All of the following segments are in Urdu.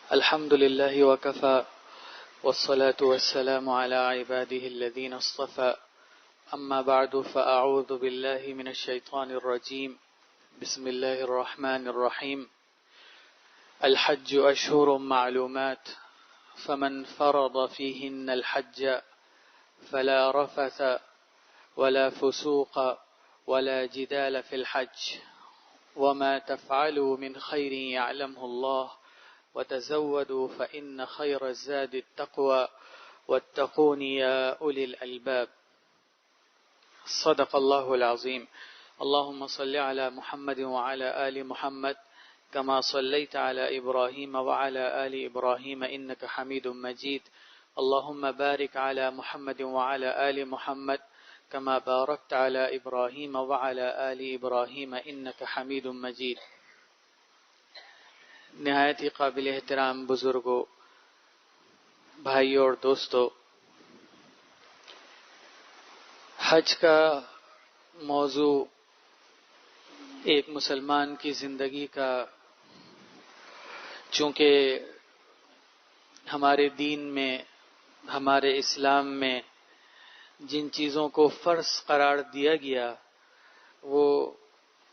الحمد لله وكفى والصلاة والسلام على عباده الذين اصطفى أما بعد فأعوذ بالله من الشيطان الرجيم بسم الله الرحمن الرحيم الحج أشهر معلومات فمن فرض فيهن الحج فلا رفث ولا فسوق ولا جدال في الحج وما تفعلوا من خير يعلمه الله وتزودوا فإن خير الزاد التقوى واتقون يا أولي الألباب صدق الله العظيم اللهم صل على محمد وعلى آل محمد كما صليت على إبراهيم وعلى آل إبراهيم إنك حميد مجيد اللهم بارك على محمد وعلى آل محمد كما باركت على إبراهيم وعلى آل إبراهيم إنك حميد مجيد. نہایت ہی قابل احترام بزرگوں، بھائیوں اور دوستوں، حج کا موضوع ایک مسلمان کی زندگی کا، چونکہ ہمارے دین میں، ہمارے اسلام میں جن چیزوں کو فرض قرار دیا گیا وہ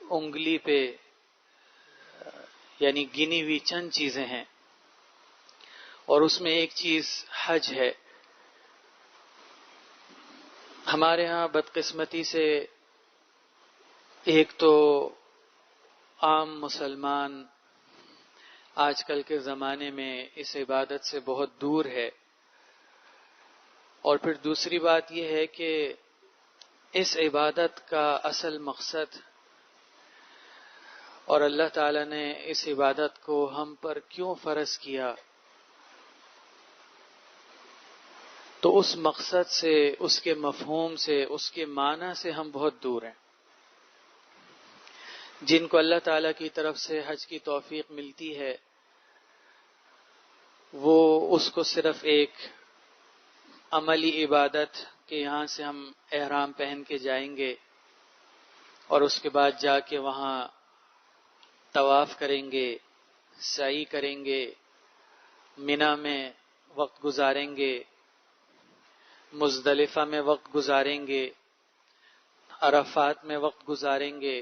انگلی پہ یعنی گنی ہوئی چند چیزیں ہیں، اور اس میں ایک چیز حج ہے۔ ہمارے ہاں بدقسمتی سے ایک تو عام مسلمان آج کل کے زمانے میں اس عبادت سے بہت دور ہے، اور پھر دوسری بات یہ ہے کہ اس عبادت کا اصل مقصد اور اللہ تعالیٰ نے اس عبادت کو ہم پر کیوں فرض کیا، تو اس مقصد سے، اس کے مفہوم سے، اس کے معنی سے ہم بہت دور ہیں۔ جن کو اللہ تعالیٰ کی طرف سے حج کی توفیق ملتی ہے وہ اس کو صرف ایک عملی عبادت کہ یہاں سے ہم احرام پہن کے جائیں گے اور اس کے بعد جا کے وہاں طواف کریں گے، سعی کریں گے، منا میں وقت گزاریں گے، مزدلفہ میں وقت گزاریں گے، عرفات میں وقت گزاریں گے،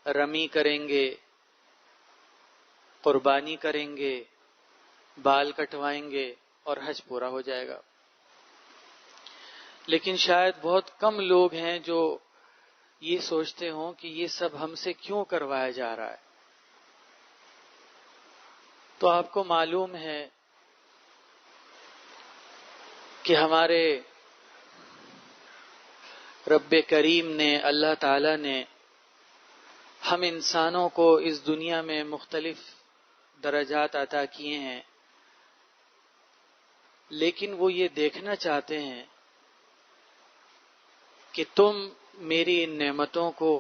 رمی کریں گے، قربانی کریں گے، بال کٹوائیں گے اور حج پورا ہو جائے گا۔ لیکن شاید بہت کم لوگ ہیں جو یہ سوچتے ہوں کہ یہ سب ہم سے کیوں کروایا جا رہا ہے۔ تو آپ کو معلوم ہے کہ ہمارے رب کریم نے، اللہ تعالی نے ہم انسانوں کو اس دنیا میں مختلف درجات عطا کیے ہیں، لیکن وہ یہ دیکھنا چاہتے ہیں کہ تم میری ان نعمتوں کو،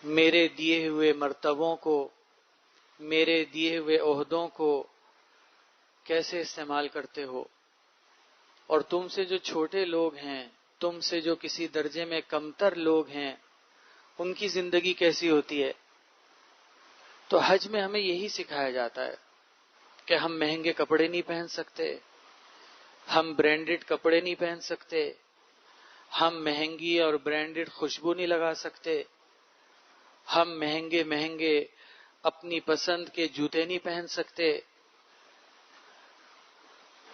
میرے دیے ہوئے مرتبوں کو، میرے دیے ہوئے عہدوں کو کیسے استعمال کرتے ہو، اور تم سے جو چھوٹے لوگ ہیں، تم سے جو کسی درجے میں کمتر لوگ ہیں، ان کی زندگی کیسی ہوتی ہے۔ تو حج میں ہمیں یہی سکھایا جاتا ہے کہ ہم مہنگے کپڑے نہیں پہن سکتے، ہم برانڈڈ کپڑے نہیں پہن سکتے، ہم مہنگی اور برانڈڈ خوشبو نہیں لگا سکتے، ہم مہنگے مہنگے اپنی پسند کے جوتے نہیں پہن سکتے۔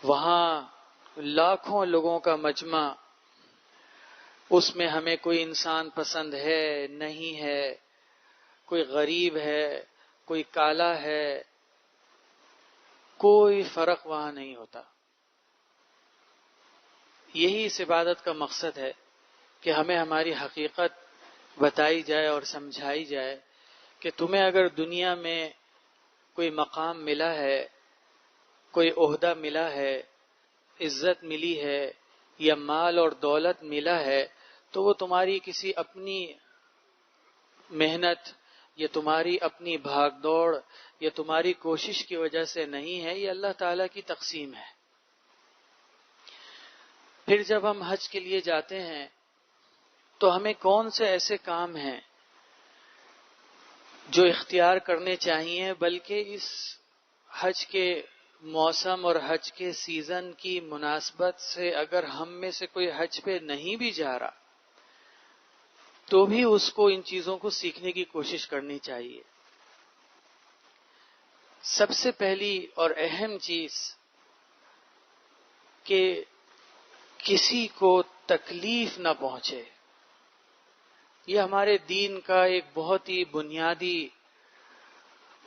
وہاں لاکھوں لوگوں کا مجمع، اس میں ہمیں کوئی انسان پسند ہے نہیں ہے، کوئی غریب ہے، کوئی کالا ہے، کوئی فرق وہاں نہیں ہوتا۔ یہی اس عبادت کا مقصد ہے کہ ہمیں ہماری حقیقت بتائی جائے اور سمجھائی جائے کہ تمہیں اگر دنیا میں کوئی مقام ملا ہے، کوئی عہدہ ملا ہے، عزت ملی ہے یا مال اور دولت ملا ہے، تو وہ تمہاری کسی اپنی محنت یا تمہاری اپنی بھاگ دوڑ یا تمہاری کوشش کی وجہ سے نہیں ہے، یہ اللہ تعالیٰ کی تقسیم ہے۔ پھر جب ہم حج کے لیے جاتے ہیں تو ہمیں کون سے ایسے کام ہیں جو اختیار کرنے چاہیے، بلکہ اس حج کے موسم اور حج کے سیزن کی مناسبت سے اگر ہم میں سے کوئی حج پہ نہیں بھی جا رہا تو بھی اس کو ان چیزوں کو سیکھنے کی کوشش کرنی چاہیے. سب سے پہلی اور اہم چیز کہ کسی کو تکلیف نہ پہنچے. یہ ہمارے دین کا ایک بہت ہی بنیادی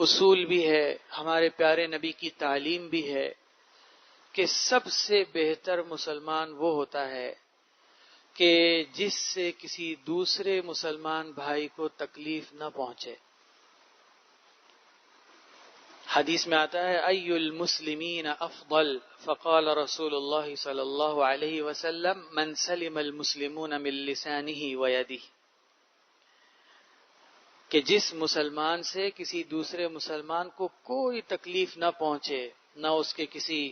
اصول بھی ہے، ہمارے پیارے نبی کی تعلیم بھی ہے کہ سب سے بہتر مسلمان وہ ہوتا ہے کہ جس سے کسی دوسرے مسلمان بھائی کو تکلیف نہ پہنچے. حدیث میں آتا ہے ای المسلمین افضل فقال رسول اللہ صلی اللہ علیہ وسلم من سلم المسلمون من لسانہ ویدہ، کہ جس مسلمان سے کسی دوسرے مسلمان کو کوئی تکلیف نہ پہنچے، نہ اس کے کسی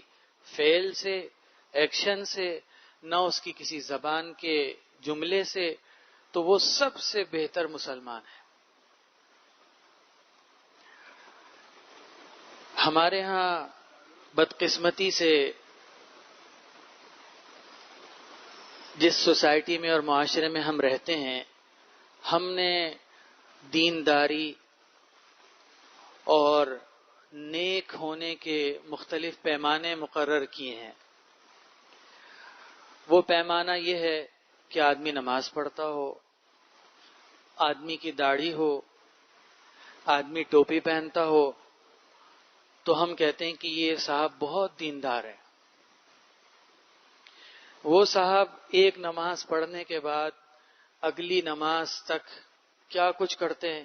فعل سے، ایکشن سے، نہ اس کی کسی زبان کے جملے سے، تو وہ سب سے بہتر مسلمان ہے. ہمارے ہاں بدقسمتی سے جس سوسائٹی میں اور معاشرے میں ہم رہتے ہیں، ہم نے دینداری اور نیک ہونے کے مختلف پیمانے مقرر کیے ہیں. وہ پیمانہ یہ ہے کہ آدمی نماز پڑھتا ہو، آدمی کی داڑھی ہو، آدمی ٹوپی پہنتا ہو تو ہم کہتے ہیں کہ یہ صاحب بہت دیندار ہے. وہ صاحب ایک نماز پڑھنے کے بعد اگلی نماز تک کیا کچھ کرتے ہیں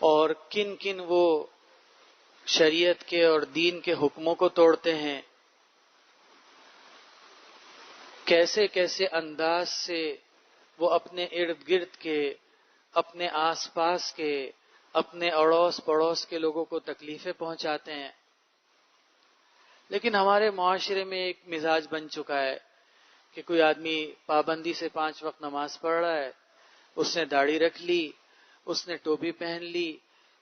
اور کن کن وہ شریعت کے اور دین کے حکموں کو توڑتے ہیں، کیسے کیسے انداز سے وہ اپنے ارد گرد کے، اپنے آس پاس کے، اپنے اڑوس پڑوس کے لوگوں کو تکلیفیں پہنچاتے ہیں. لیکن ہمارے معاشرے میں ایک مزاج بن چکا ہے کہ کوئی آدمی پابندی سے 5 وقت نماز پڑھ رہا ہے، اس نے داڑھی رکھ لی، اس نے ٹوپی پہن لی،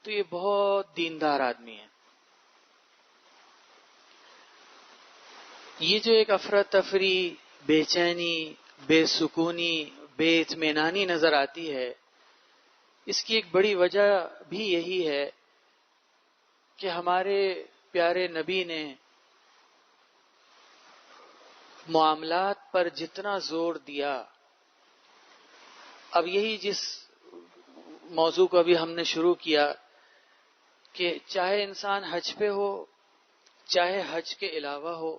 تو یہ بہت دیندار آدمی ہے. یہ جو ایک افراتفری، بے چینی، بے سکونی، بے اطمینانی نظر آتی ہے، اس کی ایک بڑی وجہ بھی یہی ہے کہ ہمارے پیارے نبی نے معاملات پر جتنا زور دیا، اب یہی جس موضوع کو ابھی ہم نے شروع کیا کہ چاہے انسان حج پہ ہو، چاہے حج کے علاوہ ہو،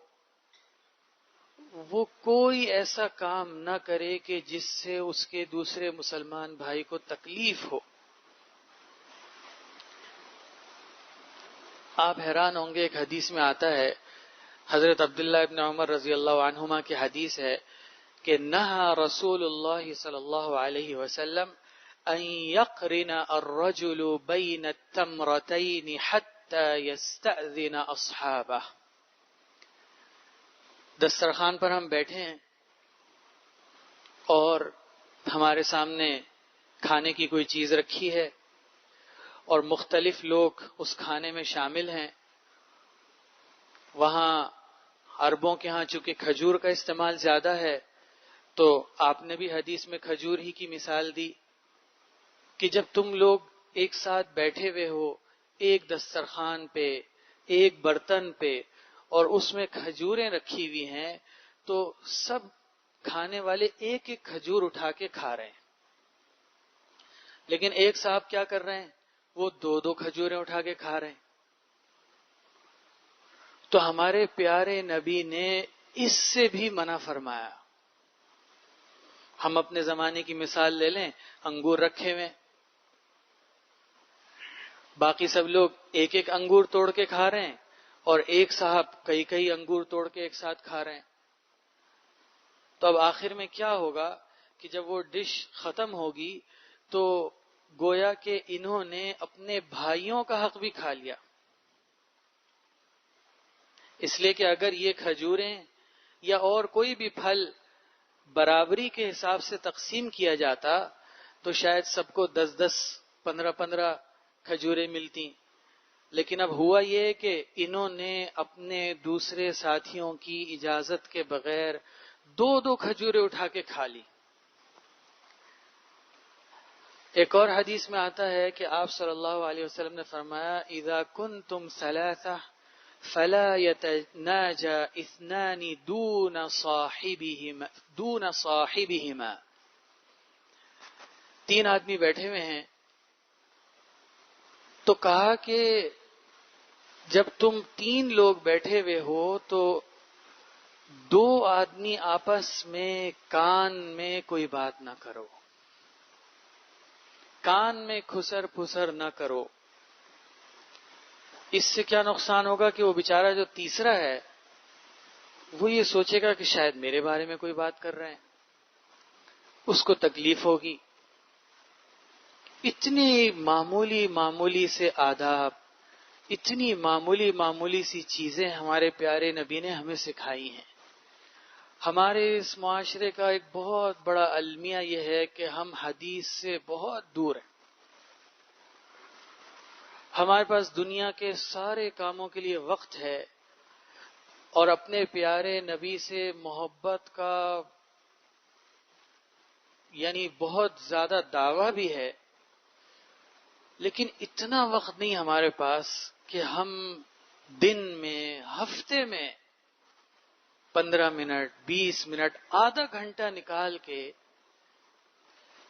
وہ کوئی ایسا کام نہ کرے کہ جس سے اس کے دوسرے مسلمان بھائی کو تکلیف ہو. آپ حیران ہوں گے، ایک حدیث میں آتا ہے، حضرت عبداللہ ابن عمر رضی اللہ عنہما کی حدیث ہے کہ نہى رسول اللہ صلی اللہ علیہ وسلم ان يقرن الرجل بین التمرتین حتى يستأذن اصحابہ. دسترخوان پر ہم بیٹھے ہیں اور ہمارے سامنے کھانے کی کوئی چیز رکھی ہے اور مختلف لوگ اس کھانے میں شامل ہیں. وہاں عربوں کے ہاں چونکہ کھجور کا استعمال زیادہ ہے تو آپ نے بھی حدیث میں کھجور ہی کی مثال دی کہ جب تم لوگ ایک ساتھ بیٹھے ہوئے ہو ایک دسترخوان پہ، ایک برتن پہ، اور اس میں کھجوریں رکھی ہوئی ہیں، تو سب کھانے والے ایک ایک کھجور اٹھا کے کھا رہے ہیں. لیکن ایک صاحب کیا کر رہے ہیں؟ وہ 2 کھجوریں اٹھا کے کھا رہے ہیں. تو ہمارے پیارے نبی نے اس سے بھی منع فرمایا. ہم اپنے زمانے کی مثال لے لیں، انگور رکھے ہوئے، باقی سب لوگ ایک ایک انگور توڑ کے کھا رہے ہیں اور ایک صاحب کئی انگور توڑ کے ایک ساتھ کھا رہے ہیں. تو اب آخر میں کیا ہوگا کہ جب وہ ڈش ختم ہوگی تو گویا کہ انہوں نے اپنے بھائیوں کا حق بھی کھا لیا. اس لیے کہ اگر یہ کھجوریں یا اور کوئی بھی پھل برابری کے حساب سے تقسیم کیا جاتا تو شاید سب کو 10 15 کھجوریں ملتی. لیکن اب ہوا یہ کہ انہوں نے اپنے دوسرے ساتھیوں کی اجازت کے بغیر 2 کھجوریں اٹھا کے کھا لی۔ ایک اور حدیث میں آتا ہے کہ آپ صلی اللہ علیہ وسلم نے فرمایا اذا کنتم ثلاثہ فلا يتناجى اثنان دون صاحبهما۔ 3 آدمی بیٹھے ہوئے ہیں تو کہا کہ جب تم 3 لوگ بیٹھے ہوئے ہو تو 2 آدمی آپس میں کان میں کوئی بات نہ کرو، کان میں کھسر پھسر نہ کرو۔ اس سے کیا نقصان ہوگا کہ وہ بیچارہ جو تیسرا ہے وہ یہ سوچے گا کہ شاید میرے بارے میں کوئی بات کر رہے ہیں، اس کو تکلیف ہوگی۔ اتنی معمولی سے آداب، اتنی معمولی سی چیزیں ہمارے پیارے نبی نے ہمیں سکھائی ہیں۔ ہمارے اس معاشرے کا ایک بہت بڑا المیہ یہ ہے کہ ہم حدیث سے بہت دور ہیں۔ ہمارے پاس دنیا کے سارے کاموں کے لیے وقت ہے اور اپنے پیارے نبی سے محبت کا یعنی بہت زیادہ دعویٰ بھی ہے، لیکن اتنا وقت نہیں ہمارے پاس کہ ہم دن میں، ہفتے میں 15 منٹ، 20 منٹ، آدھا گھنٹہ نکال کے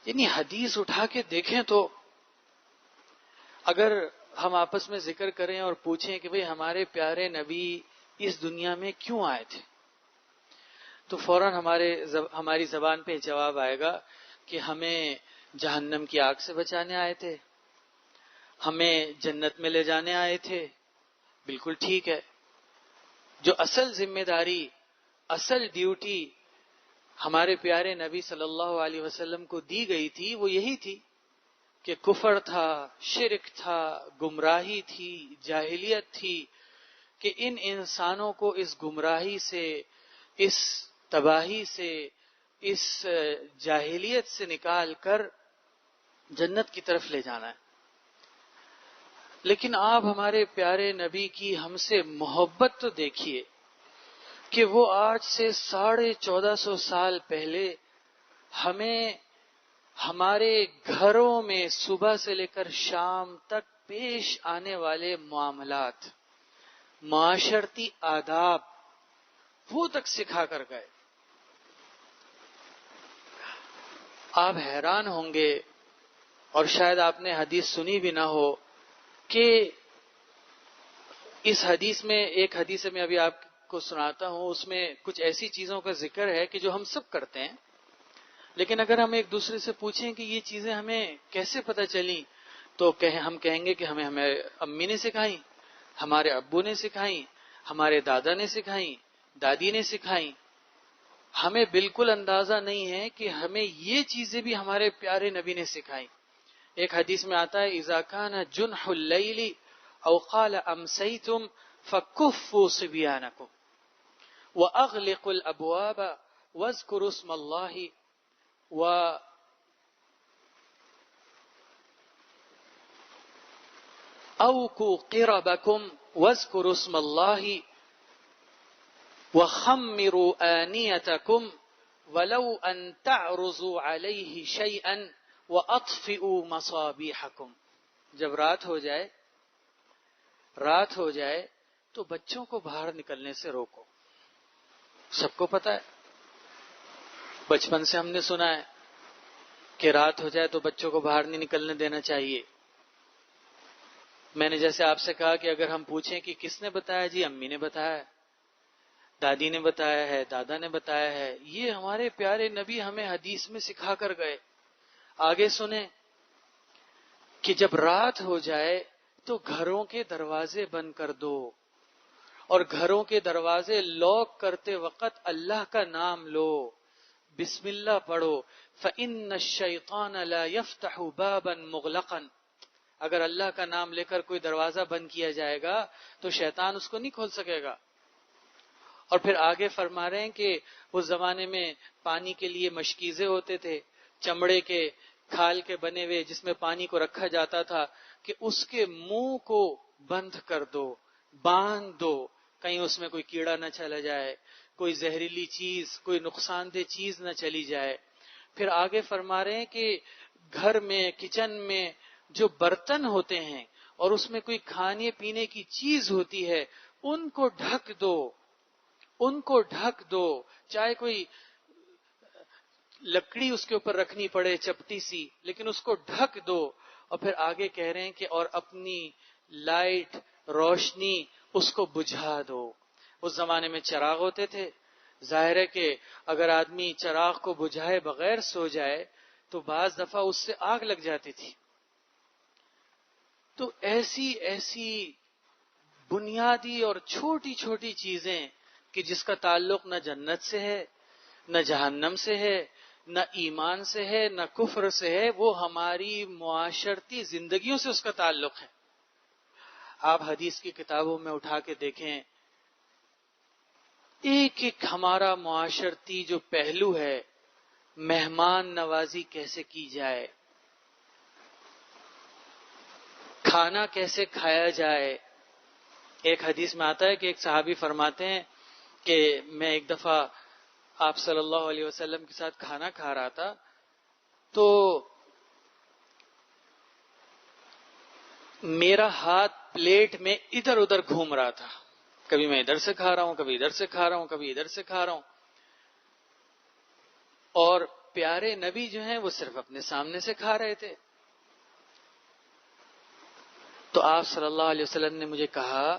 یعنی حدیث اٹھا کے دیکھیں۔ تو اگر ہم آپس میں ذکر کریں اور پوچھیں کہ بھئی ہمارے پیارے نبی اس دنیا میں کیوں آئے تھے، تو فوراً ہماری زبان پہ جواب آئے گا کہ ہمیں جہنم کی آگ سے بچانے آئے تھے، ہمیں جنت میں لے جانے آئے تھے۔ بالکل ٹھیک ہے، جو اصل ذمہ داری، اصل ڈیوٹی ہمارے پیارے نبی صلی اللہ علیہ وسلم کو دی گئی تھی وہ یہی تھی کہ کفر تھا، شرک تھا، گمراہی تھی، جاہلیت تھی، کہ ان انسانوں کو اس گمراہی سے، اس تباہی سے، اس جاہلیت سے نکال کر جنت کی طرف لے جانا ہے۔ لیکن آپ ہمارے پیارے نبی کی ہم سے محبت تو دیکھیے کہ وہ آج سے 1450 سال پہلے ہمیں ہمارے گھروں میں صبح سے لے کر شام تک پیش آنے والے معاملات، معاشرتی آداب وہ تک سکھا کر گئے۔ آپ حیران ہوں گے اور شاید آپ نے حدیث سنی بھی نہ ہو کہ اس حدیث میں، ایک حدیث میں ابھی آپ کو سناتا ہوں، اس میں کچھ ایسی چیزوں کا ذکر ہے کہ جو ہم سب کرتے ہیں، لیکن اگر ہم ایک دوسرے سے پوچھیں کہ یہ چیزیں ہمیں کیسے پتہ چلیں تو ہم کہیں گے کہ ہمیں امی نے سکھائیں، ہمارے ابو نے سکھائیں، ہمارے دادا نے سکھائیں، دادی نے سکھائیں۔ ہمیں بالکل اندازہ نہیں ہے کہ ہمیں یہ چیزیں بھی ہمارے پیارے نبی نے سکھائیں۔ ایک حدیث میں آتا ہے اذا كان جنح اللیل او قال امسیتم فکفوا صبیانکم واغلقوا الابواب واذکروا اسم اللہ اوکوا قربکم واذکروا اسم اللہ وخمروا آنیتکم ولو ان تعرضوا علیہ شیئا وَأَطْفِئُوا مَصَابِيحَكُمْ۔ جب رات ہو جائے تو بچوں کو باہر نکلنے سے روکو۔ سب کو پتا ہے، بچپن سے ہم نے سنا ہے کہ رات ہو جائے تو بچوں کو باہر نہیں نکلنے دینا چاہیے۔ میں نے جیسے آپ سے کہا کہ اگر ہم پوچھیں کہ کس نے بتایا، جی امی نے بتایا ہے، دادی نے بتایا ہے، دادا نے بتایا ہے۔ یہ ہمارے پیارے نبی ہمیں حدیث میں سکھا کر گئے۔ آگے سنیں کہ جب رات ہو جائے تو گھروں کے دروازے بند کر دو اور گھروں کے دروازے لاک کرتے وقت اللہ کا نام لو، بسم اللہ پڑھو۔ فَإِنَّ الشَّيْطَانَ لَا يَفْتَحُ بَابًا مُغْلَقًا۔ اگر اللہ کا نام لے کر کوئی دروازہ بند کیا جائے گا تو شیطان اس کو نہیں کھول سکے گا۔ اور پھر آگے فرما رہے ہیں کہ اس زمانے میں پانی کے لیے مشکیزے ہوتے تھے، چمڑے کے، کھال کے بنے ہوئے، جس میں پانی کو رکھا جاتا تھا، کہ اس کے منہ کو بند کر دو، باندھ دو، کہیں اس میں کوئی کیڑا نہ چلا جائے، کوئی زہریلی چیز، کوئی نقصان دہ چیز نہ چلی جائے۔ پھر آگے فرما رہے ہیں کہ گھر میں، کچن میں جو برتن ہوتے ہیں اور اس میں کوئی کھانے پینے کی چیز ہوتی ہے، ان کو ڈھک دو، ان کو ڈھک دو، چاہے کوئی لکڑی اس کے اوپر رکھنی پڑے چپٹی سی، لیکن اس کو ڈھک دو۔ اور پھر آگے کہہ رہے ہیں کہ اور اپنی لائٹ، روشنی اس کو بجھا دو۔ اس زمانے میں چراغ ہوتے تھے، ظاہر ہے کہ اگر آدمی چراغ کو بجھائے بغیر سو جائے تو بعض دفعہ اس سے آگ لگ جاتی تھی۔ تو ایسی ایسی بنیادی اور چھوٹی چھوٹی چیزیں کہ جس کا تعلق نہ جنت سے ہے، نہ جہنم سے ہے، نہ ایمان سے ہے، نہ کفر سے ہے، وہ ہماری معاشرتی زندگیوں سے اس کا تعلق ہے۔ آپ حدیث کی کتابوں میں اٹھا کے دیکھیں، ایک ایک ہمارا معاشرتی جو پہلو ہے، مہمان نوازی کیسے کی جائے، کھانا کیسے کھایا جائے۔ ایک حدیث میں آتا ہے کہ ایک صحابی فرماتے ہیں کہ میں ایک دفعہ آپ صلی اللہ علیہ وسلم کے ساتھ کھانا کھا رہا تھا، تو میرا ہاتھ پلیٹ میں ادھر ادھر گھوم رہا تھا، کبھی میں ادھر سے کھا رہا ہوں، کبھی ادھر سے کھا رہا ہوں، کبھی ادھر سے کھا رہا ہوں، اور پیارے نبی جو ہیں وہ صرف اپنے سامنے سے کھا رہے تھے۔ تو آپ صلی اللہ علیہ وسلم نے مجھے کہا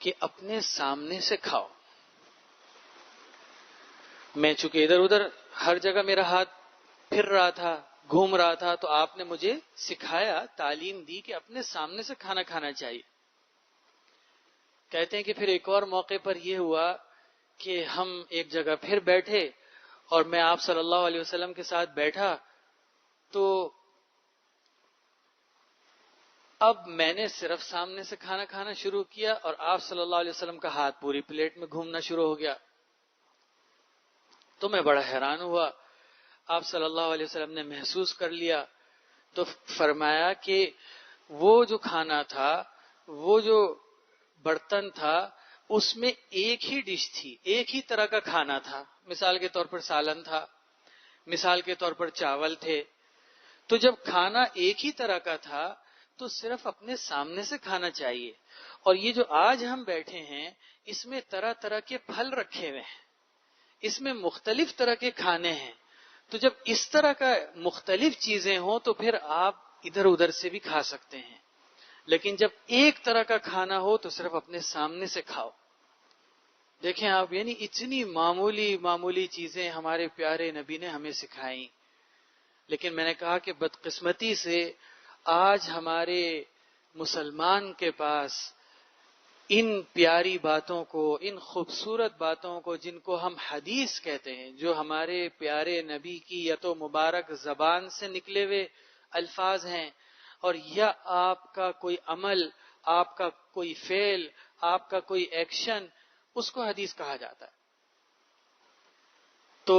کہ اپنے سامنے سے کھاؤ۔ میں چونکہ ادھر ادھر ہر جگہ میرا ہاتھ پھر رہا تھا، گھوم رہا تھا، تو آپ نے مجھے سکھایا، تعلیم دی کہ اپنے سامنے سے کھانا کھانا چاہیے۔ کہتے ہیں کہ پھر ایک اور موقع پر یہ ہوا کہ ہم ایک جگہ پھر بیٹھے اور میں آپ صلی اللہ علیہ وسلم کے ساتھ بیٹھا، تو اب میں نے صرف سامنے سے کھانا کھانا شروع کیا اور آپ صلی اللہ علیہ وسلم کا ہاتھ پوری پلیٹ میں گھومنا شروع ہو گیا۔ تو میں بڑا حیران ہوا۔ آپ صلی اللہ علیہ وسلم نے محسوس کر لیا تو فرمایا کہ وہ جو کھانا تھا، وہ جو برتن تھا، اس میں ایک ہی ڈش تھی، ایک ہی طرح کا کھانا تھا۔ مثال کے طور پر سالن تھا، مثال کے طور پر چاول تھے۔ تو جب کھانا ایک ہی طرح کا تھا تو صرف اپنے سامنے سے کھانا چاہیے۔ اور یہ جو آج ہم بیٹھے ہیں، اس میں طرح طرح کے پھل رکھے ہوئے ہیں، اس میں مختلف طرح کے کھانے ہیں۔ تو جب اس طرح کا مختلف چیزیں ہوں تو پھر آپ ادھر ادھر سے بھی کھا سکتے ہیں، لیکن جب ایک طرح کا کھانا ہو تو صرف اپنے سامنے سے کھاؤ۔ دیکھیں آپ، یعنی اتنی معمولی معمولی چیزیں ہمارے پیارے نبی نے ہمیں سکھائیں، لیکن میں نے کہا کہ بدقسمتی سے آج ہمارے مسلمان کے پاس ان پیاری باتوں کو، ان خوبصورت باتوں کو جن کو ہم حدیث کہتے ہیں، جو ہمارے پیارے نبی کی یا تو مبارک زبان سے نکلے ہوئے الفاظ ہیں، اور یا آپ کا کوئی عمل، آپ کا کوئی فعل، آپ کا کوئی ایکشن، اس کو حدیث کہا جاتا ہے۔ تو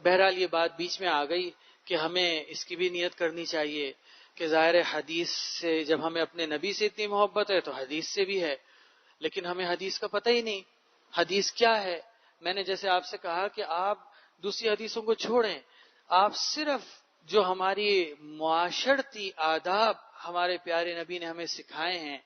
بہرحال یہ بات بیچ میں آ گئی کہ ہمیں اس کی بھی نیت کرنی چاہیے کہ ظاہر حدیث سے جب ہمیں اپنے نبی سے اتنی محبت ہے تو حدیث سے بھی ہے، لیکن ہمیں حدیث کا پتہ ہی نہیں، حدیث کیا ہے۔ میں نے جیسے آپ سے کہا کہ آپ دوسری حدیثوں کو چھوڑیں، آپ صرف جو ہماری معاشرتی آداب ہمارے پیارے نبی نے ہمیں سکھائے ہیں،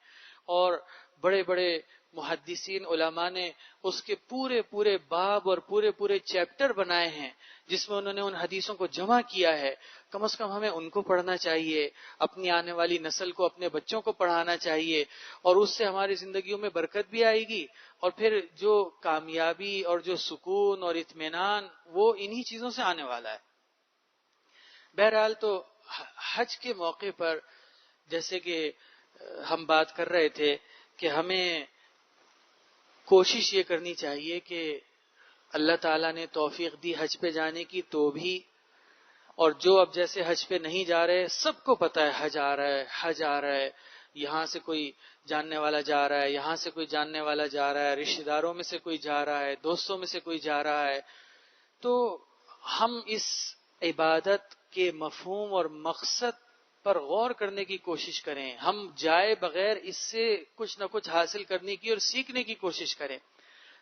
اور بڑے بڑے محدثین علماء نے اس کے پورے پورے باب اور پورے پورے چیپٹر بنائے ہیں جس میں انہوں نے ان حدیثوں کو جمع کیا ہے، کم از کم ہمیں ان کو پڑھنا چاہیے، اپنی آنے والی نسل کو، اپنے بچوں کو پڑھانا چاہیے، اور اس سے ہماری زندگیوں میں برکت بھی آئے گی، اور پھر جو کامیابی اور جو سکون اور اطمینان وہ انہی چیزوں سے آنے والا ہے۔ بہرحال تو حج کے موقع پر جیسے کہ ہم بات کر رہے تھے کہ ہمیں کوشش یہ کرنی چاہیے کہ اللہ تعالیٰ نے توفیق دی حج پہ جانے کی تو بھی، اور جو اب جیسے حج پہ نہیں جا رہے، سب کو پتہ ہے حج آ رہا ہے، حج آ رہا ہے، یہاں سے کوئی جاننے والا جا رہا ہے، یہاں سے کوئی جاننے والا جا رہا ہے، رشتہ داروں میں سے کوئی جا رہا ہے، دوستوں میں سے کوئی جا رہا ہے۔ تو ہم اس عبادت کے مفہوم اور مقصد پر غور کرنے کی کوشش کریں، ہم جائے بغیر اس سے کچھ نہ کچھ حاصل کرنے کی اور سیکھنے کی کوشش کریں.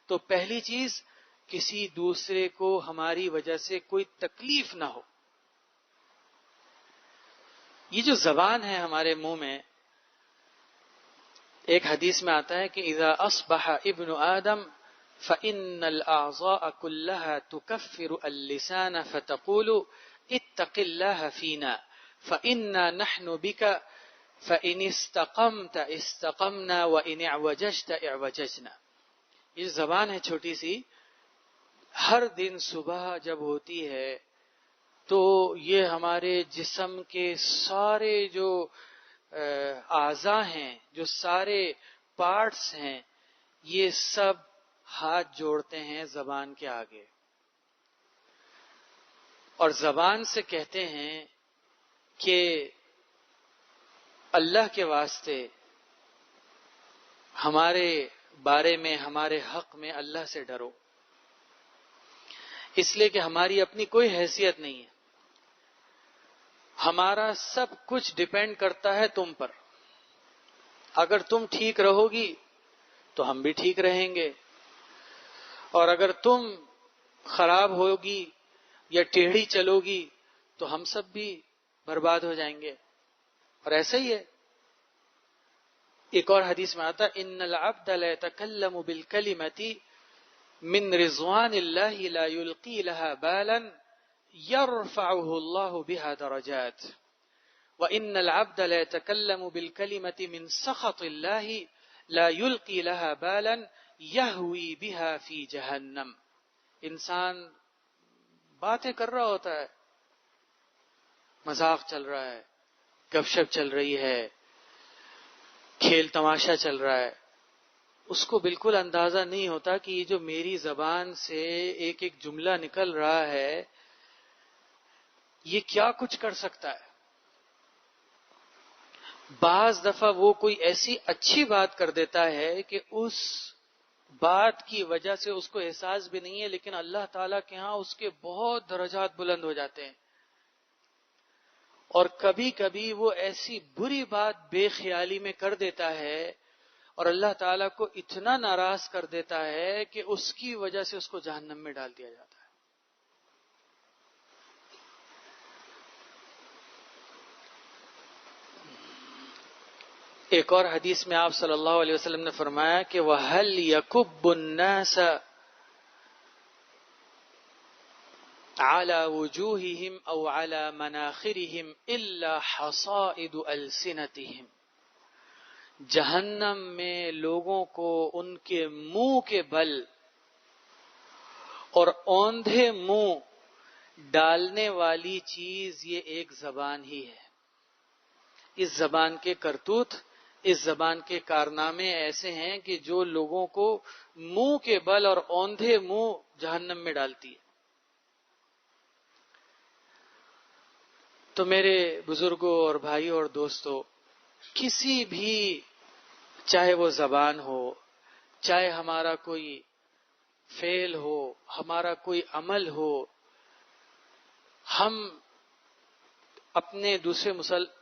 تو پہلی چیز، کسی دوسرے کو ہماری وجہ سے کوئی تکلیف نہ ہو. یہ جو زبان ہے ہمارے منہ میں، ایک حدیث میں آتا ہے کہ اذا اصبح ابن آدم فإن الأعضاء كلها تكفر اللسان فتقول اتق الله فينا فإنا نحن بك فإن استقمت استقمنا وإن اعوججت اعوججنا. یہ زبان ہے چھوٹی سی، ہر دن صبح جب ہوتی ہے تو یہ ہمارے جسم کے سارے جو اعضاء ہیں، جو سارے پارٹس ہیں، یہ سب ہاتھ جوڑتے ہیں زبان کے آگے، اور زبان سے کہتے ہیں کہ اللہ کے واسطے ہمارے بارے میں، ہمارے حق میں اللہ سے ڈرو، اس لیے کہ ہماری اپنی کوئی حیثیت نہیں ہے، ہمارا سب کچھ ڈیپینڈ کرتا ہے تم پر. اگر تم ٹھیک رہو گی تو ہم بھی ٹھیک رہیں گے، اور اگر تم خراب ہوگی یا ٹیڑھی چلو گی تو ہم سب بھی برباد ہو جائیں گے. اور ایسا ہی ہے. ایک اور حدیث میں آتا ان العبد لا يتكلم بالكلمة من رضوان الله لا يلقي لها بالا يرفعه الله بها درجات وان العبد لا يتكلم بالكلمة من سخط الله لا يلقي لها بالا يهوي بها في جهنم. انسان باتیں کر رہا ہوتا ہے، مذاق چل رہا ہے، گپ شپ چل رہی ہے، کھیل تماشا چل رہا ہے، اس کو بالکل اندازہ نہیں ہوتا کہ یہ جو میری زبان سے ایک ایک جملہ نکل رہا ہے یہ کیا کچھ کر سکتا ہے. بعض دفعہ وہ کوئی ایسی اچھی بات کر دیتا ہے کہ اس بات کی وجہ سے اس کو احساس بھی نہیں ہے، لیکن اللہ تعالیٰ کے ہاں اس کے بہت درجات بلند ہو جاتے ہیں. اور کبھی کبھی وہ ایسی بری بات بے خیالی میں کر دیتا ہے اور اللہ تعالیٰ کو اتنا ناراض کر دیتا ہے کہ اس کی وجہ سے اس کو جہنم میں ڈال دیا جاتا ہے. ایک اور حدیث میں آپ صلی اللہ علیہ وسلم نے فرمایا کہ وَهَلْ يَكُبُّ النَّاسَ عَلَى وُجُوهِهِمْ أَوْ عَلَى مَنَاخِرِهِمْ إِلَّا حَصَائِدُ أَلْسِنَتِهِمْ. جہنم میں لوگوں کو ان کے منہ کے بل اور اوندھے منہ ڈالنے والی چیز یہ ایک زبان ہی ہے. اس زبان کے کرتوت، اس زبان کے کارنامے ایسے ہیں کہ جو لوگوں کو منہ کے بل اور اوندھے منہ جہنم میں ڈالتی ہے. تو میرے بزرگوں اور بھائیوں اور دوستوں، کسی بھی، چاہے وہ زبان ہو، چاہے ہمارا کوئی فعل ہو، ہمارا کوئی عمل ہو، ہم اپنے دوسرے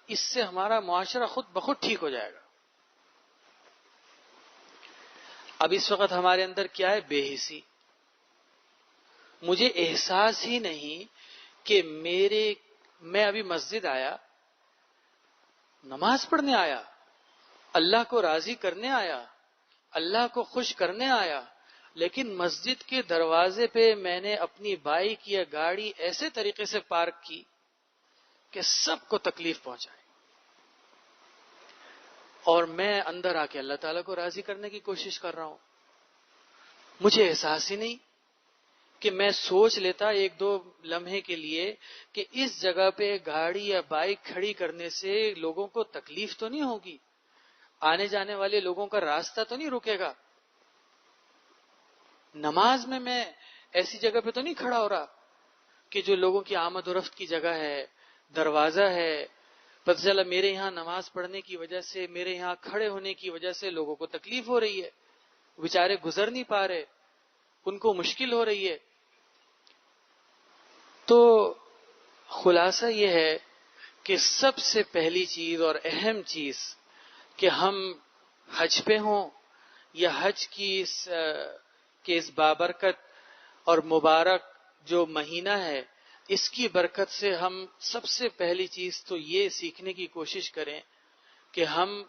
اس سے ہمارا معاشرہ خود بخود ٹھیک ہو جائے گا. اب اس وقت ہمارے اندر کیا ہے؟ بے حسی. مجھے احساس ہی نہیں کہ میں ابھی مسجد آیا، نماز پڑھنے آیا، اللہ کو راضی کرنے آیا، اللہ کو خوش کرنے آیا، لیکن مسجد کے دروازے پہ میں نے اپنی بائک یا گاڑی ایسے طریقے سے پارک کی کہ سب کو تکلیف پہنچائے، اور میں اندر آ کے اللہ تعالیٰ کو راضی کرنے کی کوشش کر رہا ہوں. مجھے احساس ہی نہیں کہ میں سوچ لیتا ایک دو لمحے کے لیے کہ اس جگہ پہ گاڑی یا بائک کھڑی کرنے سے لوگوں کو تکلیف تو نہیں ہوگی، آنے جانے والے لوگوں کا راستہ تو نہیں رکے گا، نماز میں ایسی جگہ پہ تو نہیں کھڑا ہو رہا کہ جو لوگوں کی آمد و رفت کی جگہ ہے، دروازہ ہے، پتہ چلا میرے یہاں نماز پڑھنے کی وجہ سے، میرے یہاں کھڑے ہونے کی وجہ سے لوگوں کو تکلیف ہو رہی ہے، بیچارے گزر نہیں پا رہے، ان کو مشکل ہو رہی ہے. تو خلاصہ یہ ہے کہ سب سے پہلی چیز اور اہم چیز کہ ہم حج پہ ہوں یا حج کی اس بابرکت اور مبارک جو مہینہ ہے اس کی برکت سے ہم سب سے پہلی چیز تو یہ سیکھنے کی کوشش کریں کہ ہم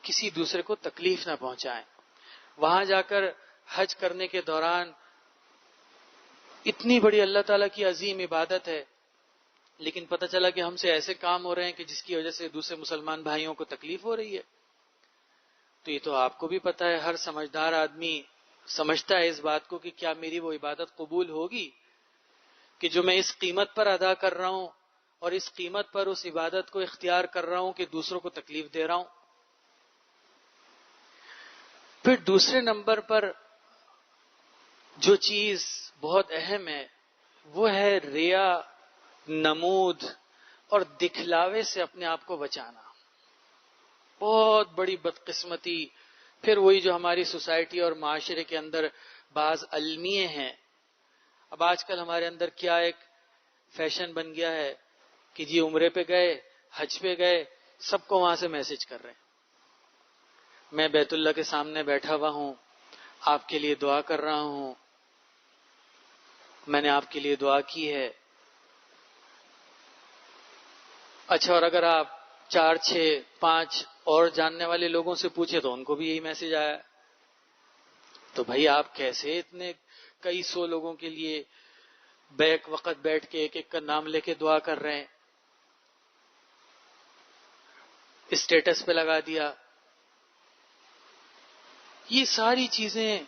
کسی دوسرے کو تکلیف نہ پہنچائیں. وہاں جا کر حج کرنے کے دوران اتنی بڑی اللہ تعالیٰ کی عظیم عبادت ہے، لیکن پتہ چلا کہ ہم سے ایسے کام ہو رہے ہیں کہ جس کی وجہ سے دوسرے مسلمان بھائیوں کو تکلیف ہو رہی ہے. تو یہ تو آپ کو بھی پتہ ہے، ہر سمجھدار آدمی سمجھتا ہے اس بات کو کہ کیا میری وہ عبادت قبول ہوگی کہ جو میں اس قیمت پر ادا کر رہا ہوں اور اس قیمت پر اس عبادت کو اختیار کر رہا ہوں کہ دوسروں کو تکلیف دے رہا ہوں. پھر دوسرے نمبر پر جو چیز بہت اہم ہے وہ ہے ریا، نمود اور دکھلاوے سے اپنے آپ کو بچانا. بہت بڑی بدقسمتی پھر وہی جو ہماری سوسائٹی اور معاشرے کے اندر بعض المیے ہیں. اب آج کل ہمارے اندر کیا ایک فیشن بن گیا ہے کہ جی عمرے پہ گئے، حج پہ گئے، سب کو وہاں سے میسج کر رہے ہیں، میں بیت اللہ کے سامنے بیٹھا ہوا ہوں، آپ کے لیے دعا کر رہا ہوں، میں نے آپ کے لیے دعا کی ہے. اچھا، اور اگر آپ 4 6 5 اور جاننے والے لوگوں سے پوچھے تو ان کو بھی یہی میسج آیا. تو بھائی آپ کیسے اتنے کئی 100 لوگوں کے لیے بیک وقت بیٹھ کے ایک ایک کا نام لے کے دعا کر رہے ہیں؟ اسٹیٹس پہ لگا دیا. یہ ساری چیزیں،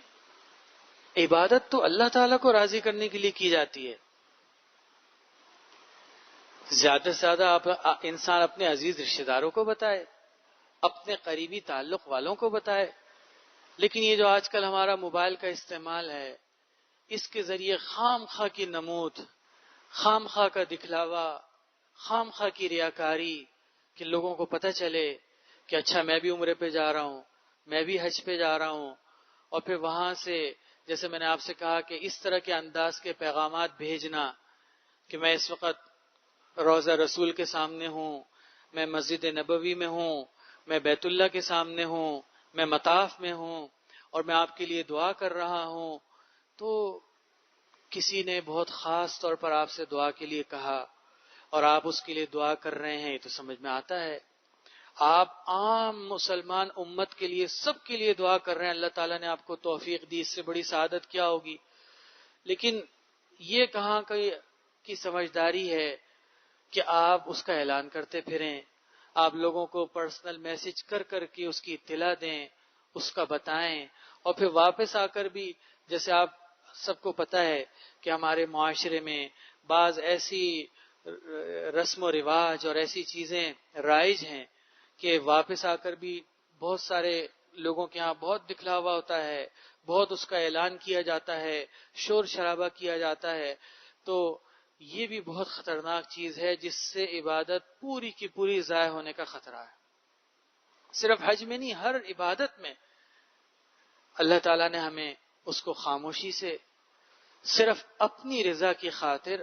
عبادت تو اللہ تعالیٰ کو راضی کرنے کے لیے کی جاتی ہے. زیادہ سے زیادہ انسان اپنے عزیز رشتہ داروں کو بتائے، اپنے قریبی تعلق والوں کو بتائے. لیکن یہ جو آج کل ہمارا موبائل کا استعمال ہے، اس کے ذریعے خام خواہ کی نمود، خام خواہ کا دکھلاوا، خام خواہ کی ریاکاری، کہ لوگوں کو پتہ چلے کہ اچھا میں بھی عمرے پہ جا رہا ہوں، میں بھی حج پہ جا رہا ہوں. اور پھر وہاں سے جیسے میں نے آپ سے کہا کہ اس طرح کے انداز کے پیغامات بھیجنا کہ میں اس وقت روضہ رسول کے سامنے ہوں، میں مسجد نبوی میں ہوں، میں بیت اللہ کے سامنے ہوں، میں مطاف میں ہوں اور میں آپ کے لیے دعا کر رہا ہوں. تو کسی نے بہت خاص طور پر آپ سے دعا کے لیے کہا اور آپ اس کے لیے دعا کر رہے ہیں، تو سمجھ میں آتا ہے آپ عام مسلمان امت کے لیے، سب کے لیے دعا کر رہے ہیں. اللہ تعالیٰ نے آپ کو توفیق دی، اس سے بڑی سعادت کیا ہوگی. لیکن یہ کہاں کی سمجھداری ہے کہ آپ اس کا اعلان کرتے پھریں، آپ لوگوں کو پرسنل میسج کر کر کے اس کی اطلاع دیں، اس کا بتائیں، اور پھر واپس آ کر بھی جیسے آپ سب کو پتہ ہے کہ ہمارے معاشرے میں بعض ایسی رسم و رواج اور ایسی چیزیں رائج ہیں کہ واپس آ کر بھی بہت سارے لوگوں کے ہاں بہت دکھلاوا ہوتا ہے، بہت اس کا اعلان کیا جاتا ہے، شور شرابہ کیا جاتا ہے. تو یہ بھی بہت خطرناک چیز ہے جس سے عبادت پوری کی پوری ضائع ہونے کا خطرہ ہے. صرف حج میں نہیں، ہر عبادت میں اللہ تعالیٰ نے ہمیں اس کو خاموشی سے صرف اپنی رضا کی خاطر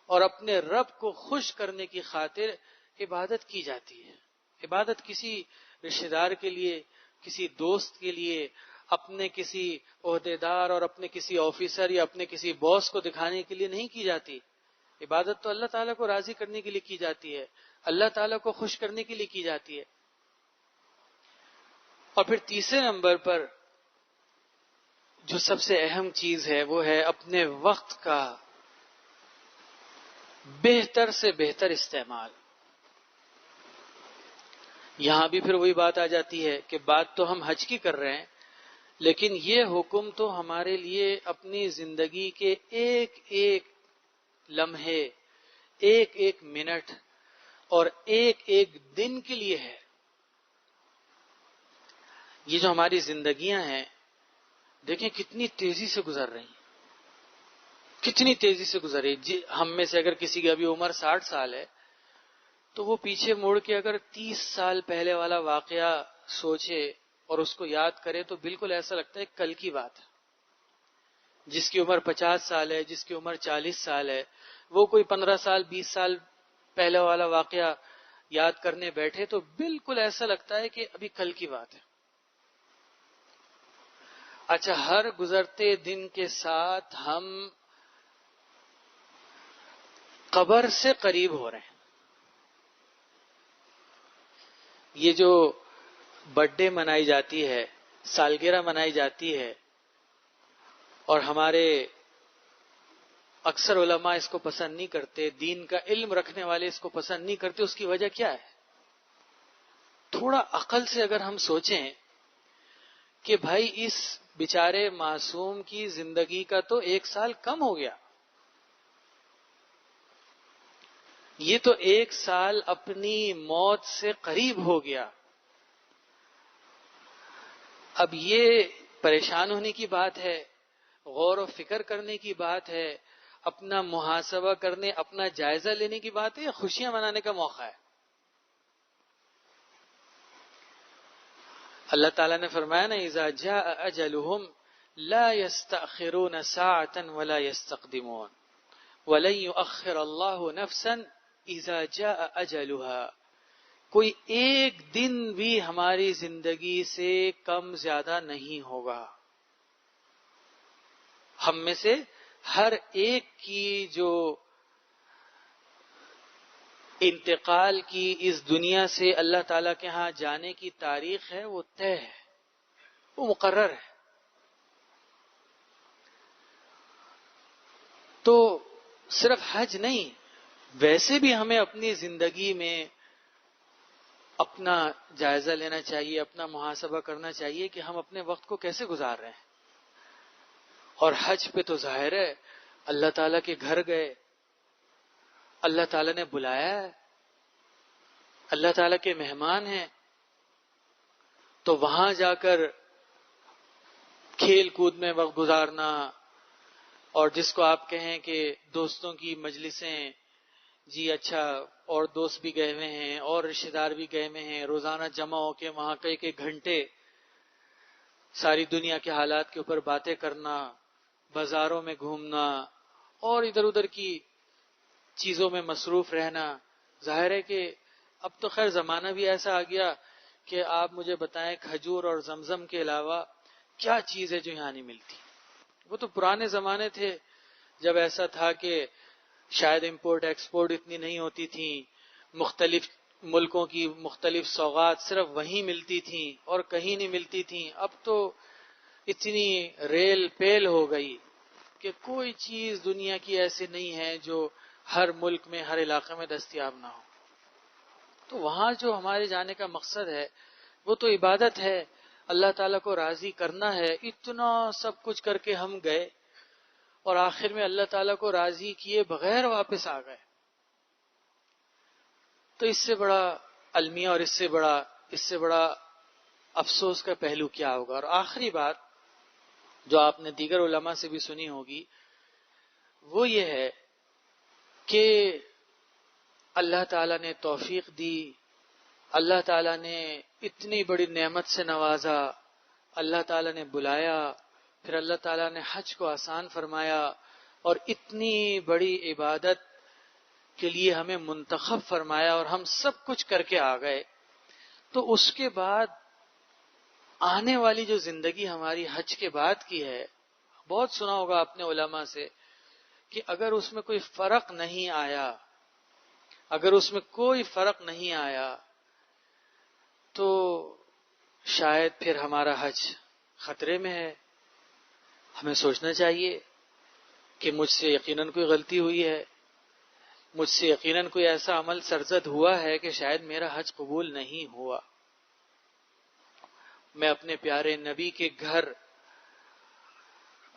اور اپنے رب کو خوش کرنے کی خاطر عبادت کی جاتی ہے. عبادت کسی رشتہ دار کے لیے، کسی دوست کے لیے، اپنے کسی عہدیدار اور اپنے کسی آفیسر یا اپنے کسی باس کو دکھانے کے لیے نہیں کی جاتی. عبادت تو اللہ تعالیٰ کو راضی کرنے کے لیے کی جاتی ہے، اللہ تعالیٰ کو خوش کرنے کے لیے کی جاتی ہے. اور پھر تیسرے نمبر پر جو سب سے اہم چیز ہے وہ ہے اپنے وقت کا بہتر سے بہتر استعمال. یہاں بھی پھر وہی بات آ جاتی ہے کہ بات تو ہم حج کی کر رہے ہیں، لیکن یہ حکم تو ہمارے لیے اپنی زندگی کے ایک ایک لمحے، ایک ایک منٹ اور ایک ایک دن کے لیے ہے. یہ جو ہماری زندگیاں ہیں دیکھیں کتنی تیزی سے گزر رہی ہیں، کتنی تیزی سے گزر رہی. ہم میں سے اگر کسی کی ابھی عمر 60 سال ہے تو وہ پیچھے موڑ کے اگر 30 سال پہلے والا واقعہ سوچے اور اس کو یاد کرے تو بالکل ایسا لگتا ہے کل کی بات ہے. جس کی عمر 50 سال ہے، جس کی عمر 40 سال ہے، وہ کوئی 15 سال 20 سال پہلا والا واقعہ یاد کرنے بیٹھے تو بالکل ایسا لگتا ہے کہ ابھی کل کی بات ہے. اچھا، ہر گزرتے دن کے ساتھ ہم قبر سے قریب ہو رہے ہیں. یہ جو برتھ ڈے منائی جاتی ہے، سالگرہ منائی جاتی ہے، اور ہمارے اکثر علماء اس کو پسند نہیں کرتے، دین کا علم رکھنے والے اس کو پسند نہیں کرتے. اس کی وجہ کیا ہے؟ تھوڑا عقل سے اگر ہم سوچیں کہ بھائی اس بیچارے معصوم کی زندگی کا تو 1 سال کم ہو گیا، یہ تو 1 سال اپنی موت سے قریب ہو گیا. اب یہ پریشان ہونے کی بات ہے، غور و فکر کرنے کی بات ہے، اپنا محاسبہ کرنے، اپنا جائزہ لینے کی بات ہے، یا خوشیاں منانے کا موقع ہے؟ اللہ تعالیٰ نے فرمایا نا، اذا جاء اجلهم لا يستأخرون ساعة ولا يستقدمون ولن يؤخر الله نفسا اذا جاء اجلها. کوئی ایک دن بھی ہماری زندگی سے کم زیادہ نہیں ہوگا. ہم میں سے ہر ایک کی جو انتقال کی اس دنیا سے اللہ تعالیٰ کے ہاں جانے کی تاریخ ہے، وہ طے ہے، وہ مقرر ہے. تو صرف حج نہیں، ویسے بھی ہمیں اپنی زندگی میں اپنا جائزہ لینا چاہیے، اپنا محاسبہ کرنا چاہیے کہ ہم اپنے وقت کو کیسے گزار رہے ہیں. اور حج پہ تو ظاہر ہے اللہ تعالیٰ کے گھر گئے، اللہ تعالیٰ نے بلایا ہے، اللہ تعالیٰ کے مہمان ہیں، تو وہاں جا کر کھیل کود میں وقت گزارنا، اور جس کو آپ کہیں کہ دوستوں کی مجلسیں، جی اچھا، اور دوست بھی گئے ہوئے ہیں اور رشتے دار بھی گئے ہوئے ہیں، روزانہ جمع ہو کے وہاں کئی گھنٹے ساری دنیا کے حالات کے اوپر باتیں کرنا، بازاروں میں گھومنا اور ادھر ادھر کی چیزوں میں مصروف رہنا. ظاہر ہے کہ اب تو خیر زمانہ بھی ایسا آ گیا کہ آپ مجھے بتائیں کھجور اور زمزم کے علاوہ کیا چیز ہے جو یہاں نہیں ملتی. وہ تو پرانے زمانے تھے جب ایسا تھا کہ شاید امپورٹ ایکسپورٹ اتنی نہیں ہوتی تھی، مختلف ملکوں کی مختلف سوغات صرف وہیں ملتی تھیں اور کہیں نہیں ملتی تھیں. اب تو اتنی ریل پیل ہو گئی کہ کوئی چیز دنیا کی ایسی نہیں ہے جو ہر ملک میں، ہر علاقے میں دستیاب نہ ہو. تو وہاں جو ہمارے جانے کا مقصد ہے وہ تو عبادت ہے، اللہ تعالیٰ کو راضی کرنا ہے. اتنا سب کچھ کر کے ہم گئے اور آخر میں اللہ تعالیٰ کو راضی کیے بغیر واپس آ گئے. تو اس سے بڑا المیہ اور اس سے بڑا افسوس کا پہلو کیا ہوگا. اور آخری بات جو آپ نے دیگر علماء سے بھی سنی ہوگی وہ یہ ہے کہ اللہ تعالیٰ نے توفیق دی، اللہ تعالیٰ نے اتنی بڑی نعمت سے نوازا، اللہ تعالیٰ نے بلایا، پھر اللہ تعالیٰ نے حج کو آسان فرمایا اور اتنی بڑی عبادت کے لیے ہمیں منتخب فرمایا اور ہم سب کچھ کر کے آ گئے. تو اس کے بعد آنے والی جو زندگی ہماری حج کے بعد کی ہے، بہت سنا ہوگا آپ نے علماء سے کہ اگر اس میں کوئی فرق نہیں آیا، اگر اس میں کوئی فرق نہیں آیا تو شاید پھر ہمارا حج خطرے میں ہے. ہمیں سوچنا چاہیے کہ مجھ سے یقیناً کوئی غلطی ہوئی ہے، مجھ سے یقیناً کوئی ایسا عمل سرزد ہوا ہے کہ شاید میرا حج قبول نہیں ہوا. میں اپنے پیارے نبی کے گھر،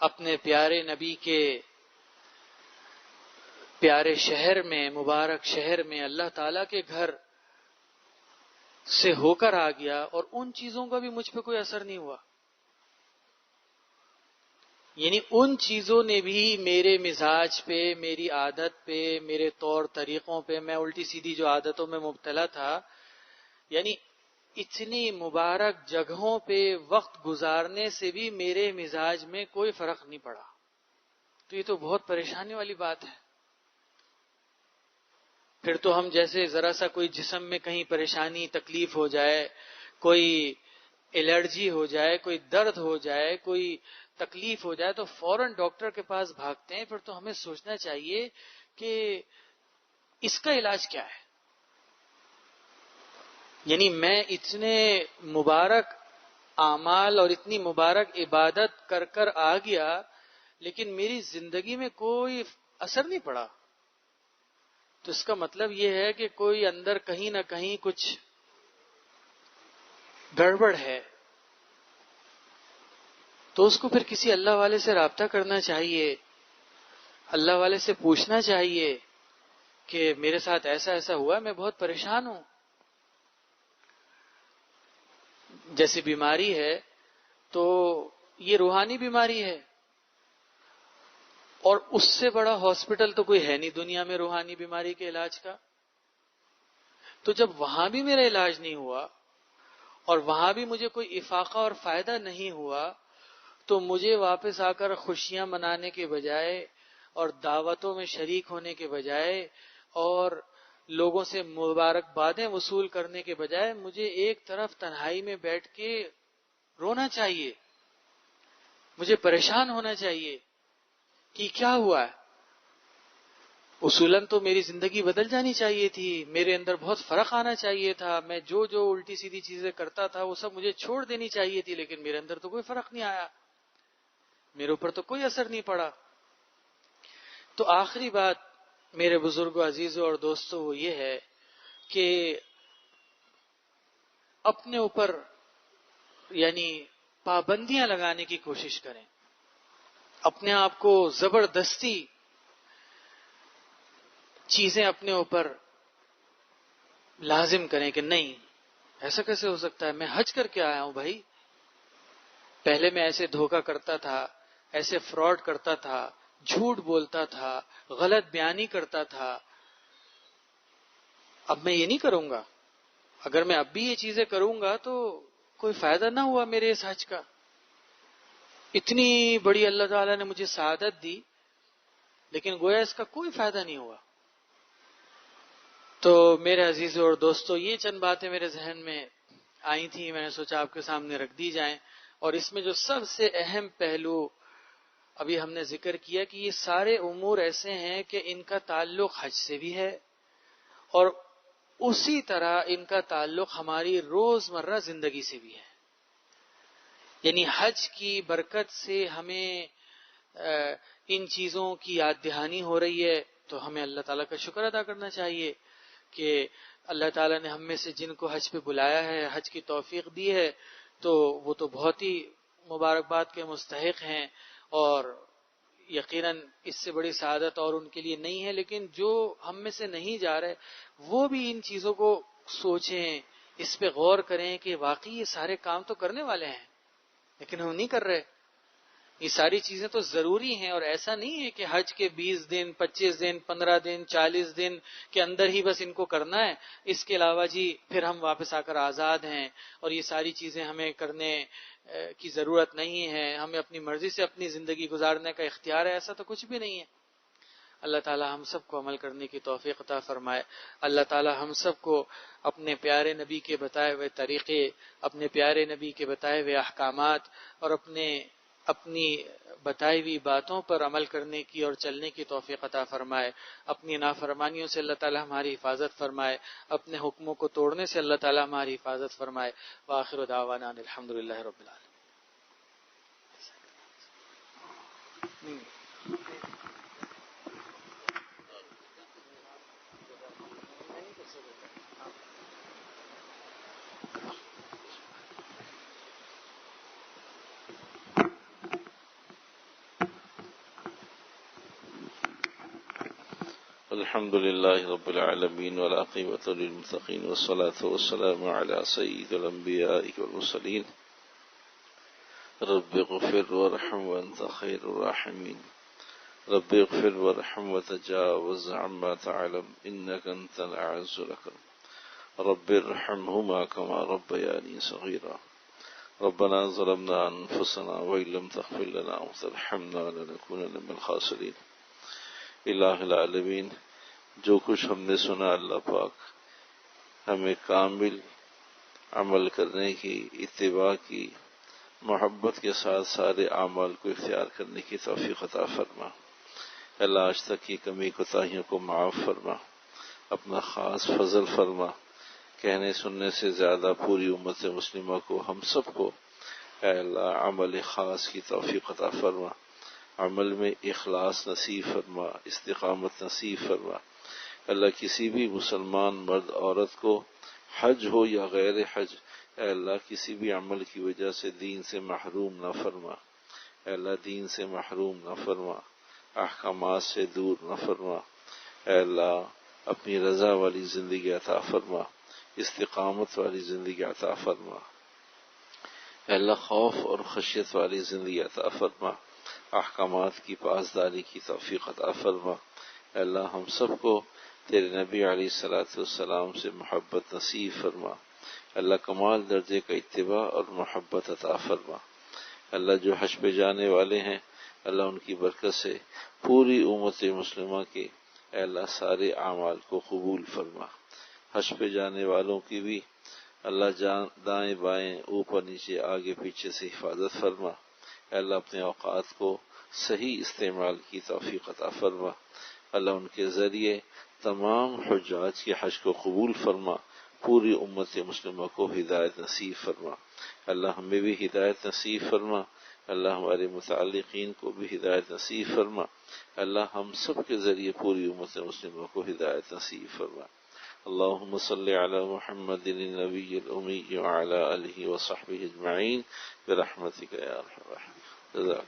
اپنے پیارے نبی کے پیارے شہر میں، مبارک شہر میں، اللہ تعالیٰ کے گھر سے ہو کر آ گیا اور ان چیزوں کا بھی مجھ پہ کوئی اثر نہیں ہوا. یعنی ان چیزوں نے بھی میرے مزاج پہ، میری عادت پہ، میرے طور طریقوں پہ، میں الٹی سیدھی جو عادتوں میں مبتلا تھا، یعنی اتنی مبارک جگہوں پہ وقت گزارنے سے بھی میرے مزاج میں کوئی فرق نہیں پڑا. تو یہ تو بہت پریشانی والی بات ہے. پھر تو ہم جیسے ذرا سا کوئی جسم میں کہیں پریشانی تکلیف ہو جائے، کوئی الرجی ہو جائے، کوئی درد ہو جائے، کوئی تکلیف ہو جائے تو فوراً ڈاکٹر کے پاس بھاگتے ہیں. پھر تو ہمیں سوچنا چاہیے کہ اس کا علاج کیا ہے. یعنی میں اتنے مبارک اعمال اور اتنی مبارک عبادت کر کر آ گیا، لیکن میری زندگی میں کوئی اثر نہیں پڑا، تو اس کا مطلب یہ ہے کہ کوئی اندر کہیں نہ کہیں کچھ گڑبڑ ہے. تو اس کو پھر کسی اللہ والے سے رابطہ کرنا چاہیے، اللہ والے سے پوچھنا چاہیے کہ میرے ساتھ ایسا ایسا ہوا، میں بہت پریشان ہوں. جیسی بیماری ہے تو یہ روحانی بیماری ہے، اور اس سے بڑا ہاسپٹل تو کوئی ہے نہیں دنیا میں روحانی بیماری کے علاج کا. تو جب وہاں بھی میرا علاج نہیں ہوا اور وہاں بھی مجھے کوئی افاقہ اور فائدہ نہیں ہوا، تو مجھے واپس آ کر خوشیاں منانے کے بجائے اور دعوتوں میں شریک ہونے کے بجائے اور لوگوں سے مبارکبادیں وصول کرنے کے بجائے مجھے ایک طرف تنہائی میں بیٹھ کے رونا چاہیے، مجھے پریشان ہونا چاہیے کہ کیا ہوا ہے. اصولاً تو میری زندگی بدل جانی چاہیے تھی، میرے اندر بہت فرق آنا چاہیے تھا، میں جو الٹی سیدھی چیزیں کرتا تھا وہ سب مجھے چھوڑ دینی چاہیے تھی، لیکن میرے اندر تو کوئی فرق نہیں آیا، میرے اوپر تو کوئی اثر نہیں پڑا. تو آخری بات میرے بزرگوں، عزیزوں اور دوستوں وہ یہ ہے کہ اپنے اوپر یعنی پابندیاں لگانے کی کوشش کریں، اپنے آپ کو زبردستی چیزیں اپنے اوپر لازم کریں کہ نہیں ایسا کیسے ہو سکتا ہے، میں حج کر کے آیا ہوں بھائی، پہلے میں ایسے دھوکہ کرتا تھا، ایسے فراڈ کرتا تھا، جھوٹ بولتا تھا، غلط بیانی کرتا تھا، اب میں یہ نہیں کروں گا. اگر میں اب بھی یہ چیزیں کروں گا تو کوئی فائدہ نہ ہوا میرے اس حج کا. اتنی بڑی اللہ تعالیٰ نے مجھے سعادت دی لیکن گویا اس کا کوئی فائدہ نہیں ہوا. تو میرے عزیزوں اور دوستوں، یہ چند باتیں میرے ذہن میں آئی تھیں، میں نے سوچا آپ کے سامنے رکھ دی جائیں. اور اس میں جو سب سے اہم پہلو ابھی ہم نے ذکر کیا کہ یہ سارے امور ایسے ہیں کہ ان کا تعلق حج سے بھی ہے اور اسی طرح ان کا تعلق ہماری روزمرہ زندگی سے بھی ہے. یعنی حج کی برکت سے ہمیں ان چیزوں کی یاد دہانی ہو رہی ہے، تو ہمیں اللہ تعالیٰ کا شکر ادا کرنا چاہیے کہ اللہ تعالیٰ نے ہم میں سے جن کو حج پہ بلایا ہے، حج کی توفیق دی ہے، تو وہ تو بہت ہی مبارکباد کے مستحق ہیں، اور یقیناً اس سے بڑی سعادت اور ان کے لیے نہیں ہے. لیکن جو ہم میں سے نہیں جا رہے وہ بھی ان چیزوں کو سوچیں، اس پہ غور کریں کہ واقعی یہ سارے کام تو کرنے والے ہیں لیکن ہم نہیں کر رہے. یہ ساری چیزیں تو ضروری ہیں، اور ایسا نہیں ہے کہ حج کے 20 دن 25 دن 15 دن 40 دن کے اندر ہی بس ان کو کرنا ہے، اس کے علاوہ جی پھر ہم واپس آ کر آزاد ہیں اور یہ ساری چیزیں ہمیں کرنے کی ضرورت نہیں ہے، ہمیں اپنی مرضی سے اپنی زندگی گزارنے کا اختیار ہے. ایسا تو کچھ بھی نہیں ہے. اللہ تعالی ہم سب کو عمل کرنے کی توفیق عطا فرمائے. اللہ تعالی ہم سب کو اپنے پیارے نبی کے بتائے ہوئے طریقے، اپنے پیارے نبی کے بتائے ہوئے احکامات اور اپنی بتائی ہوئی باتوں پر عمل کرنے کی اور چلنے کی توفیق عطا فرمائے. اپنی نافرمانیوں سے اللہ تعالی ہماری حفاظت فرمائے، اپنے حکموں کو توڑنے سے اللہ تعالی ہماری حفاظت فرمائے. وآخر دعوانا الحمدللہ رب العالمین. الحمد لله رب العالمين والعاقبة للمتقين والصلاة والسلام على سيد الأنبياء والمرسلين. رب اغفر وارحم وأنت خير الراحمين. رب اغفر وارحم وتجاوز عما تعلم إنك أنت الأعز الأكرم. رب ارحمهما كما ربياني صغيرا. ربنا ظلمنا أنفسنا وإن لم تغفر لنا وترحمنا لنكونن من الخاسرين. الہ العالمین، جو کچھ ہم نے سنا اللہ پاک ہمیں کامل عمل کرنے کی، اتباع کی، محبت کے ساتھ سارے اعمال کو اختیار کرنے کی توفیق عطا فرما۔ اللہ آج تک کی کمی کوتاہیوں کو معاف فرما، اپنا خاص فضل فرما۔ کہنے سننے سے زیادہ پوری امت مسلمہ کو، ہم سب کو اے اللہ عمل خاص کی توفیق عطا فرما، عمل میں اخلاص نصیب فرما، استقامت نصیب فرما۔ اللہ کسی بھی مسلمان مرد عورت کو حج ہو یا غیر حج، اے اللہ کسی بھی عمل کی وجہ سے دین سے محروم نہ فرما، اے اللہ دین سے محروم نہ فرما، احکامات سے دور نہ فرما، اے اللہ اپنی رضا والی زندگی عطا فرما، استقامت والی زندگی عطا فرما، اے اللہ خوف اور خشیت والی زندگی عطا فرما، احکامات کی پاسداری کی توفیق عطا فرما۔ اے اللہ ہم سب کو تیرے نبی علیہ الصلوۃ والسلام سے محبت نصیب فرما، اللہ کمال درجے کا اتباع اور محبت عطا فرما۔ اللہ جو حج پہ جانے والے ہیں اللہ ان کی برکت سے پوری امت مسلمہ کے اے اللہ سارے اعمال کو قبول فرما۔ حج پہ جانے والوں کی بھی اللہ دائیں بائیں اوپر نیچے آگے پیچھے سے حفاظت فرما۔ اے اللہ اپنے اوقات کو صحیح استعمال کی توفیق عطا فرما۔ اللہ ان کے ذریعے تمام حجاج کے حج کو قبول فرما، پوری امت مسلمہ کو ہدایت نصیب فرما۔ اللہ ہمیں بھی ہدایت نصیب فرما، اللہ ہمارے متعلقین کو بھی ہدایت نصیب فرما، اللہ ہم سب کے ذریعے پوری امت مسلمہ کو ہدایت نصیب فرما۔ اللہم صلی علی محمد النبی الامی وعلی آلہ وصحبہ اجمعین برحمتک یا ارحم الراحمین۔